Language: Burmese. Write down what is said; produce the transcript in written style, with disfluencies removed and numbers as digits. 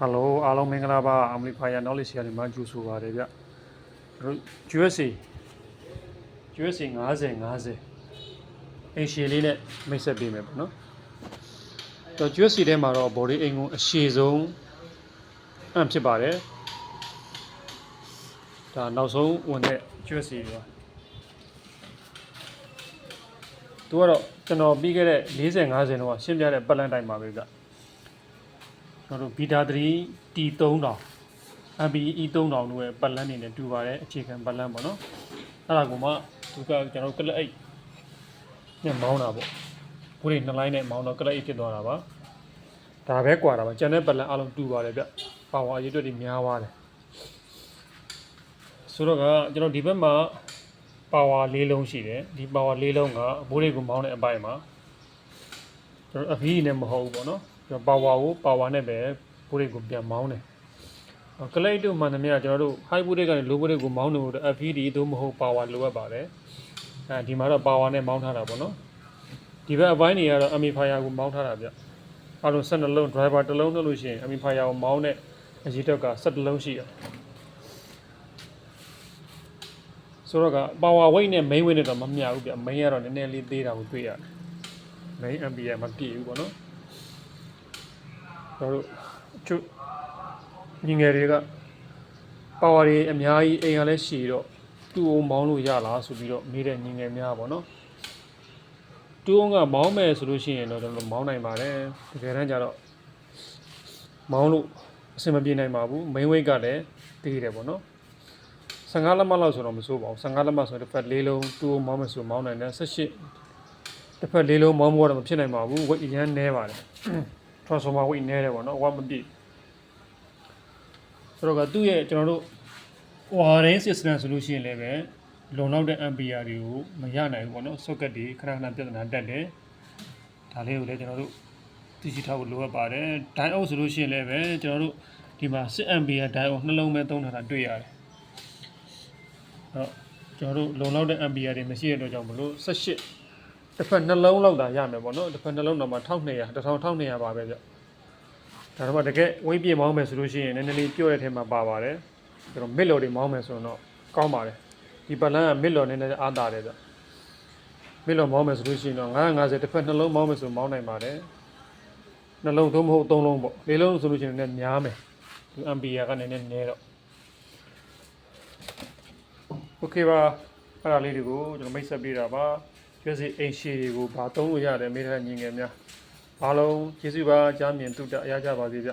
Hello, Along Mingalaba, Amplifier Knowledge here in Manjusu area. USA 50 အရှည်လေးနဲ့မိတ်ဆက်ပေးမယ်ပေါ့နော်။တော့ USA ထဲမှာတော့ body အိမ်ကိုအရှည်ဆုံးအမ်ဖြစ်ပါတယ်။ဒါနောက်ဆုံးဝင်တဲ့ USA ပါ။သူကတော့ကျွန်တော်ပြီးခဲ့တဲ့40 50တော့ရှင်းပြတဲ့ပတ်လန်းတိုင်းပါပဲဗျ။ကျွန်တော်တို့ Beta 3 T3000 MBE 3000တို့ရဲ့ပတ်လန်းနေနဲ့တူပါတယ်အခြေခံပတ်လန်းပေါ့နော်။အဲ့ဒါကမှသူကကျွန်တော်ကလပ်အိတ်နဲ့မောင်းတာပေါ့ဘိုးတွေနှစ်လိုင်းနဲ့မောင်းတော့ကလပ်အိတ်ဖြစ်သွားတာပါဒါပဲကွာတာပါကျန်တဲ့ပတ်လန်းအလုံးတူပါတယ်ဗျပါဝါအရေးအတွက်တွေများပါတယ်ဆိုတော့ကကျွန်တော်ဒီဘက်မှာပါဝါ၄လုံးရှိတယ်ဒီပါဝါ၄လုံးကဘိုးတွေကိုမောင်းတဲ့အပိုင်းမှာကျွန်တော်အဖီးနဲ့မဟုတ်ဘူးပေါ့နော်ကျွန်တော်ပါဝါနဲ့ပဲဘိုးတွေကိုပြန်မောင်းတယ်ကလပ်အိတ်တို့မှန်သမျှကျွန်တော်တို့ high ဘိုးတွေကနေ low ဘိုးတွေကိုမောင်းလို့အဖီးဒီသို့မဟုတ်ပါဝါလိုအပ်ပါတယ်ဒီမှာတော့ပါဝါနဲ့မောင်းထားတာပေါ့နော်ဒီဘက်အပိုင်းတွေကတော့ amplifier ကိုမောင်းထားတာဗျအားလုံး12လုံး driver တစ်လုံးနှုတ်လို့ရှိရင် amplifier ကိုမောင်းတဲ့အရေးတော့က17လုံးရှိတယ်ဆိုတော့က power weight နဲ့ main weight နဲ့တော့မမျှဘူးဗျ main ကတော့နည်းနည်းလေးသေးတာကိုတွေ့ရတယ် main ampere မပြည့်ဘူးပေါ့နော်တို့ချုညီငယ်တွေက power တွေအများကြီးအိမ်ကလည်းရှည်တော့တူအောင်မောင်းလို့ရလားဆိုပြီးတော့မေးတဲ့ညီငယ်များပေါ့နော်တူအောင်ကမောင်းမယ်ဆိုလို့ရှိရင်တော့ကျွန်တော်မောင်းနိုင်ပါတယ်တကယ်တမ်းကျတော့မောင်းလို့အဆင်မပြေနိုင်ပါဘူး main weight ကလည်းသေးတယ်ပေါ့နော်15လက်မလောက်ဆိုတော့မဆိုးပါဘူး15လက်မဆိုတစ်ဖက်၄လုံးတူအောင်မောင်းမယ်ဆိုမောင်းနိုင်တယ်18တစ်ဖက်၄လုံးမောင်းဖို့တော့မဖြစ်နိုင်ပါဘူး weight အရင်နည်းပါတယ် transformer weight နည်းတယ်ပေါ့နော်1မပြည့်ဆိုတော့ကသူ့ရဲ့ကျွန်တော်တို့wiring system ဆိုလို့ရှိရင်လည်းပဲလုံလောက်တဲ့ ampere တွေကိုမရနိုင်ဘူးပေါ့နော် socket တွေခဏခဏပြဿနာတက်တယ်ဒါလေးကိုလည်းကျွန်တော်တို့သိရှိထားဖို့လိုအပ်ပါတယ် diode ဆိုလို့ရှိရင်လည်းပဲကျွန်တော်တို့ဒီမှာ6 ampere diode နှလုံးပဲသုံးထားတာတွေ့ရတယ်အဲ့တော့ကျွန်တော်တို့လုံလောက်တဲ့ ampere တွေမရှိတဲ့အတွက်ကြောင့်မလို့18တစ်ဖက်နှလုံးလောက်သာရမယ်ပေါ့နော်တစ်ဖက်နှလုံးတော့မှ1200 1200ပါပဲဗျဒါတော့တကယ်ဝိတ်ပြေမောင်းမယ်ဆိုလို့ရှိရင်နည်းနည်းလေးပြော့တဲ့ထဲမှာပါပါတယ်ကျွန်တော်မစ်လော်တွေမောင်းမယ်ဆိုတော့ကောင်းပါတယ်ဒီပတ်လန်းကမစ်လော်နည်းနည်းအားတာတယ်ဗျမစ်လော်မောင်းမယ်ဆိုလို့ရှိရင်တော့950တစ်ဖက်နှလုံးမောင်းမယ်ဆိုမောင်းနိုင်ပါတယ်နှလုံးသုံးမဟုတ်3လုံးပေါ့၄လုံးဆိုလို့ရှိရင်လည်းများမယ်ဒီ ampere ကနည်းနည်းနည်းတော့ okay ပါအဲ့ဒါလေးတွေကိုကျွန်တော်မိတ်ဆက်ပေးတာပါကျစီအိမ်ရှည်တွေကိုဘာသုံးလို့ရတယ်မိထားတဲ့ညီငယ်များအားလုံးကျေးဇူးပါကြားမြင်တုတ္တအားကြပါစေဗျ